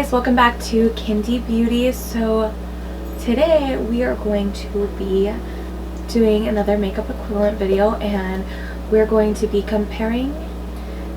guys, welcome back to Kendibeauty. So today we are going to be doing another makeup equivalent video, and we're going to be comparing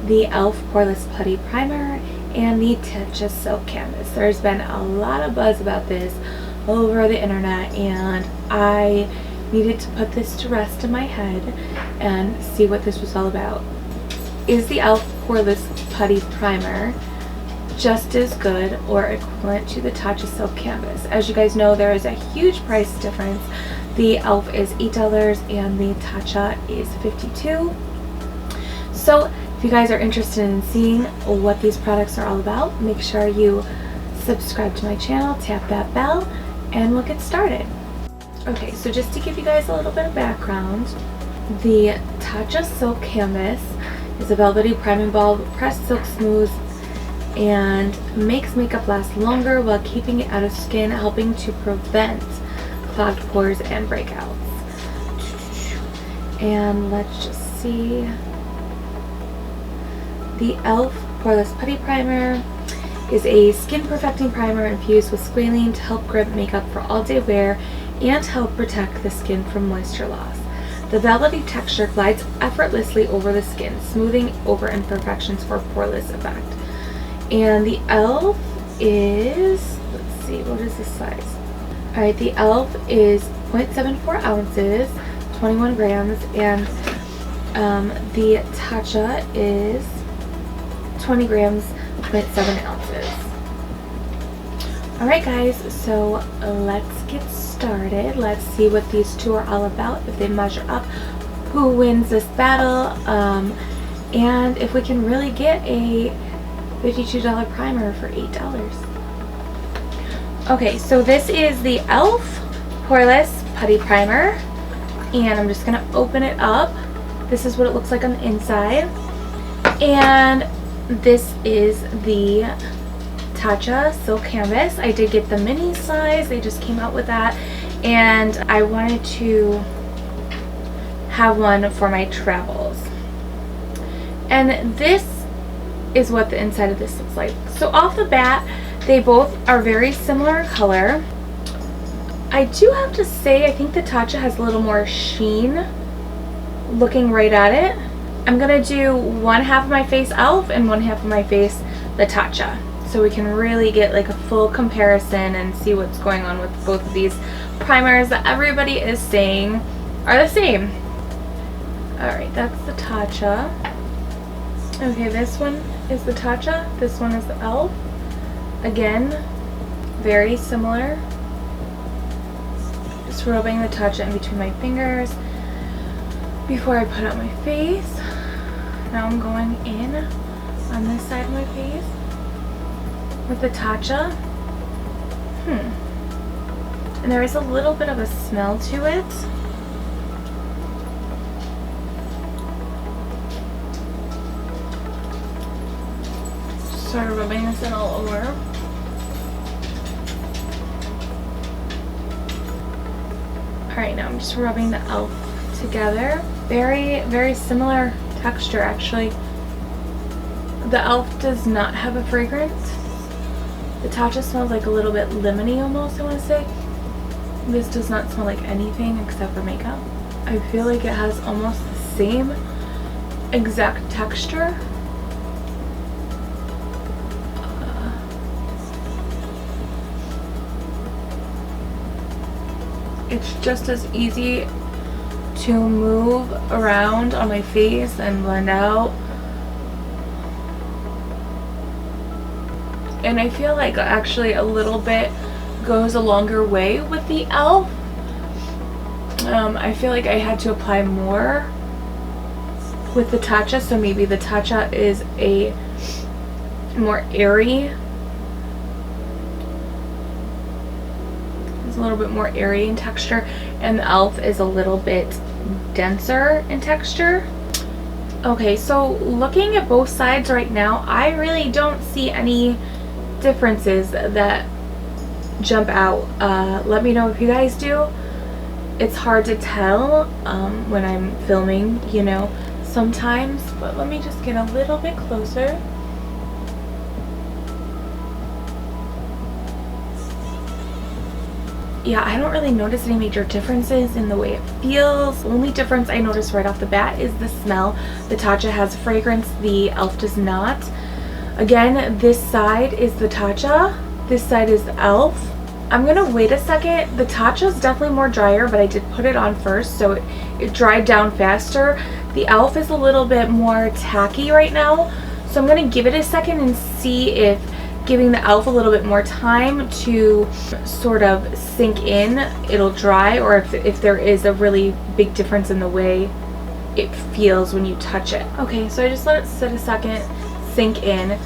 the e.l.f. Poreless Putty Primer and the Tatcha Silk Canvas. There's been a lot of buzz about this over the internet, and I needed to put this to rest in my head and see what this was all about. Is the e.l.f. Poreless Putty Primer just as good or equivalent to the Tatcha Silk Canvas? As you guys know, there is a huge price difference. The e.l.f. is $8 and the Tatcha is $52. So if you guys are interested in seeing what these products are all about, make sure you subscribe to my channel, tap that bell, and we'll get started. Okay, so just to give you guys a little bit of background, the Tatcha Silk Canvas is a velvety priming ball, pressed silk smooth, and makes makeup last longer while keeping it out of skin, helping to prevent clogged pores and breakouts. And let's just see. The e.l.f. Poreless Putty Primer is a skin perfecting primer infused with squalene to help grip makeup for all day wear and help protect the skin from moisture loss. The velvety texture glides effortlessly over the skin, smoothing over imperfections for poreless effect. And the e.l.f. is, let's see, what is the size? Alright, the e.l.f. is 0.74 ounces, 21 grams, and the Tatcha is 20 grams, 0.7 ounces. Alright guys, so let's get started. Let's see what these two are all about, if they measure up, who wins this battle, and if we can really get a $52 primer for $8. Okay, so this is the e.l.f. Poreless Putty Primer, and I'm just going to open it up. This is what it looks like on the inside. And this is the Tatcha Silk Canvas. I did get the mini size. They just came out with that, and I wanted to have one for my travels. And this is what the inside of this looks like. So off the bat, they both are very similar in color. I do have to say, I think the Tatcha has a little more sheen looking right at it. I'm gonna do one half of my face e.l.f. and one half of my face the Tatcha, so we can really get like a full comparison and see what's going on with both of these primers that everybody is saying are the same. Alright, that's the Tatcha. Okay, this one is the Tatcha, this one is the e.l.f. Again, very similar. Just rubbing the Tatcha in between my fingers before I put on my face. Now I'm going in on this side of my face with the Tatcha. And there is a little bit of a smell to it. Sort of rubbing this in all over. Alright, now I'm just rubbing the e.l.f. together. Very, very similar texture actually. The e.l.f. does not have a fragrance. The Tatcha smells like a little bit lemony almost, I want to say. This does not smell like anything except for makeup. I feel like it has almost the same exact texture. It's just as easy to move around on my face and blend out. And I feel like actually a little bit goes a longer way with the e.l.f. I feel like I had to apply more with the Tatcha, so maybe the Tatcha is a more airy. It's a little bit more airy in texture, and the e.l.f. is a little bit denser in texture. Okay, so looking at both sides right now, I really don't see any differences that jump out. Let me know if you guys do. It's hard to tell when I'm filming, you know, sometimes, but let me just get a little bit closer. yeah, I don't really notice any major differences in the way it feels. The only difference I notice right off the bat is the smell. The Tatcha has fragrance, the e.l.f. does not. Again, this side is the Tatcha, this side is the e.l.f. I'm gonna wait a second. The Tatcha is definitely more drier, but I did put it on first, so it dried down faster. The e.l.f. is a little bit more tacky right now, so I'm gonna give it a second and see if giving the e.l.f. a little bit more time to sort of sink in, it'll dry, or if there is a really big difference in the way it feels when you touch it. Okay, so I just let it sit a second, sink in.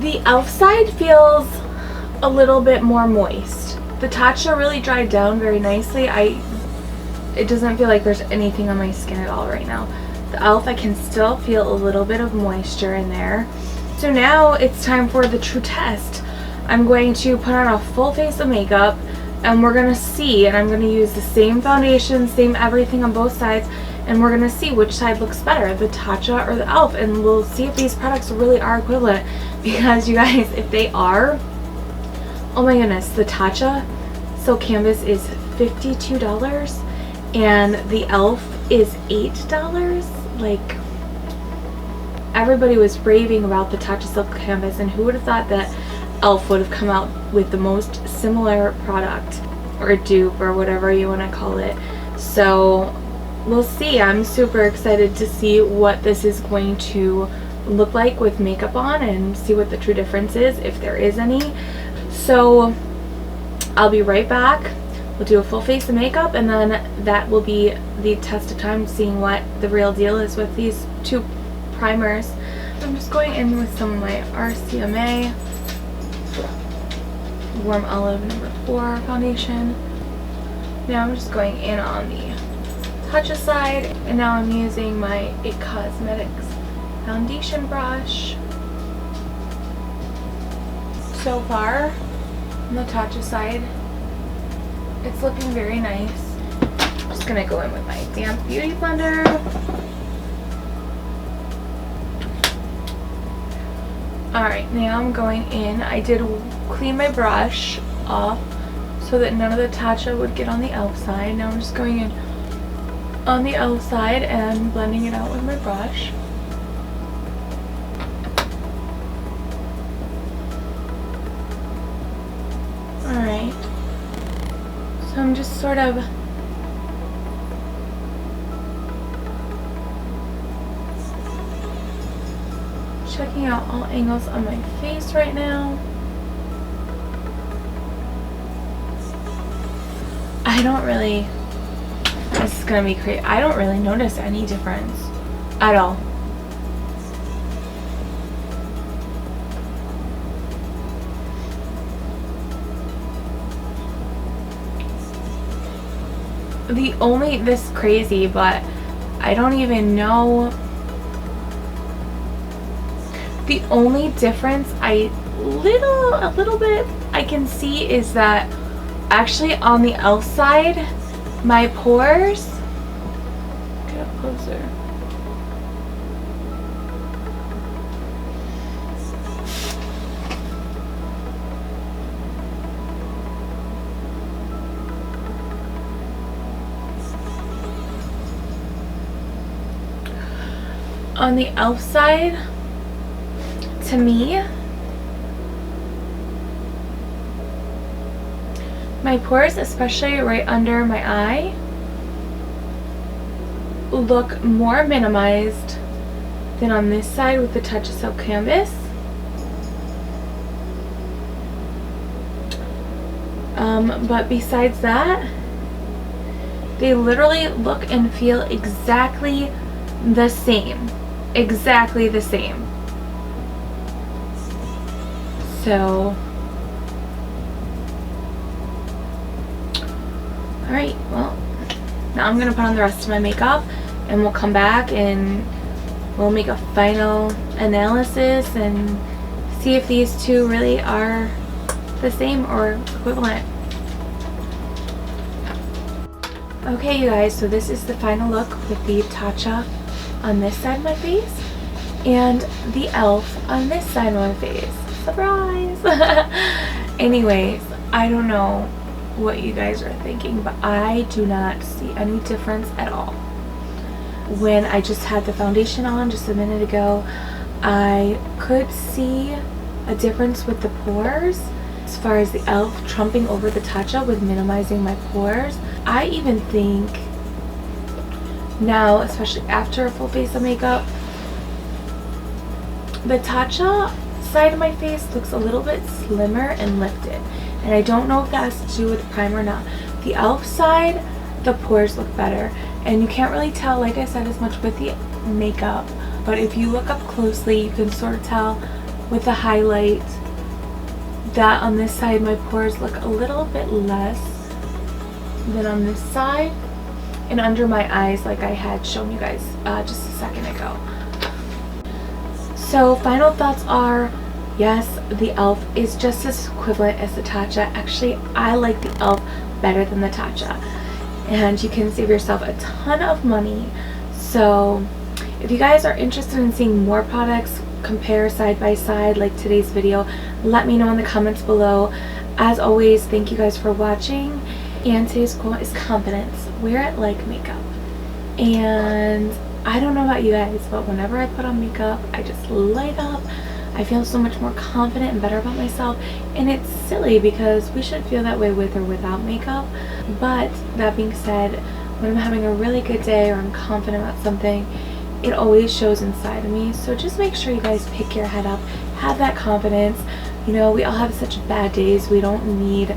The e.l.f. side feels a little bit more moist. The Tatcha really dried down very nicely. It doesn't feel like there's anything on my skin at all right now. The e.l.f. I can still feel a little bit of moisture in there. So now it's time for the true test. I'm going to put on a full face of makeup and we're going to see, and I'm going to use the same foundation, same everything on both sides, and we're going to see which side looks better, the Tatcha or the e.l.f. And we'll see if these products really are equivalent, because you guys, if they are, oh my goodness, the Tatcha Silk Canvas is $52 and the e.l.f. is $8. Like, everybody was raving about the Tatcha Silk Canvas, and who would have thought that e.l.f. would have come out with the most similar product, or a dupe, or whatever you want to call it. So we'll see. I'm super excited to see what this is going to look like with makeup on, and see what the true difference is, if there is any. So I'll be right back. We'll do a full face of makeup, and then that will be the test of time, seeing what the real deal is with these two primers. I'm just going in with some of my RCMA Warm Olive number 4 foundation. Now I'm just going in on the Tatcha side, and now I'm using my IT Cosmetics foundation brush. So far, on the Tatcha side, it's looking very nice. I'm just gonna go in with my damp beauty blender. Alright, now I'm going in. I did clean my brush off so that none of the Tatcha would get on the e.l.f. side. Now I'm just going in on the e.l.f. side and blending it out with my brush. Alright, so I'm just sort of checking out all angles on my face right now. I don't really, this is gonna be crazy, I don't really notice any difference at all. This is crazy, but I don't even know. The only difference a little bit I can see is that actually on the e.l.f. side, my pores, get up closer. On the e.l.f. side, to me, my pores, especially right under my eye, look more minimized than on this side with the Tatcha Silk Canvas. But besides that, they literally look and feel exactly the same. Exactly the same. So, alright, well, now I'm going to put on the rest of my makeup, and we'll come back and we'll make a final analysis and see if these two really are the same or equivalent. Okay, you guys, so this is the final look with the Tatcha on this side of my face and the e.l.f. on this side of my face. Surprise! Anyways, I don't know what you guys are thinking, but I do not see any difference at all. When I just had the foundation on just a minute ago, I could see a difference with the pores as far as the e.l.f. trumping over the Tatcha with minimizing my pores. I even think now, especially after a full face of makeup, the Tatcha side of my face looks a little bit slimmer and lifted, and I don't know if that has to do with the primer or not. The e.l.f. side, the pores look better, and you can't really tell, like I said, as much with the makeup, but if you look up closely you can sort of tell with the highlight that on this side my pores look a little bit less than on this side, and under my eyes like I had shown you guys just a second ago. So final thoughts are, yes, the e.l.f. is just as equivalent as the Tatcha. Actually, I like the e.l.f. better than the Tatcha, and you can save yourself a ton of money. So if you guys are interested in seeing more products compare side by side like today's video, let me know in the comments below. As always, thank you guys for watching, and today's quote is confidence. Wear it like makeup. And I don't know about you guys, but whenever I put on makeup, I just light up. I feel so much more confident and better about myself, and it's silly because we should feel that way with or without makeup. But that being said, when I'm having a really good day or I'm confident about something, it always shows inside of me. So just make sure you guys pick your head up, have that confidence. You know, we all have such bad days. We don't need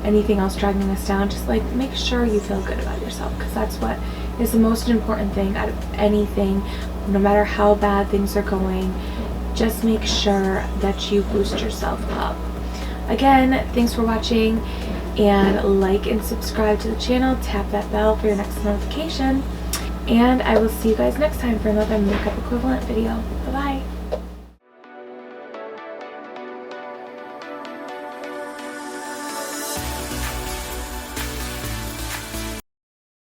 anything else dragging us down. Just like make sure you feel good about yourself, because that's what is the most important thing out of anything. No matter how bad things are going, just make sure that you boost yourself up. Again, thanks for watching, and like and subscribe to the channel. Tap that bell for your next notification, and I will see you guys next time for another makeup equivalent video. Bye bye.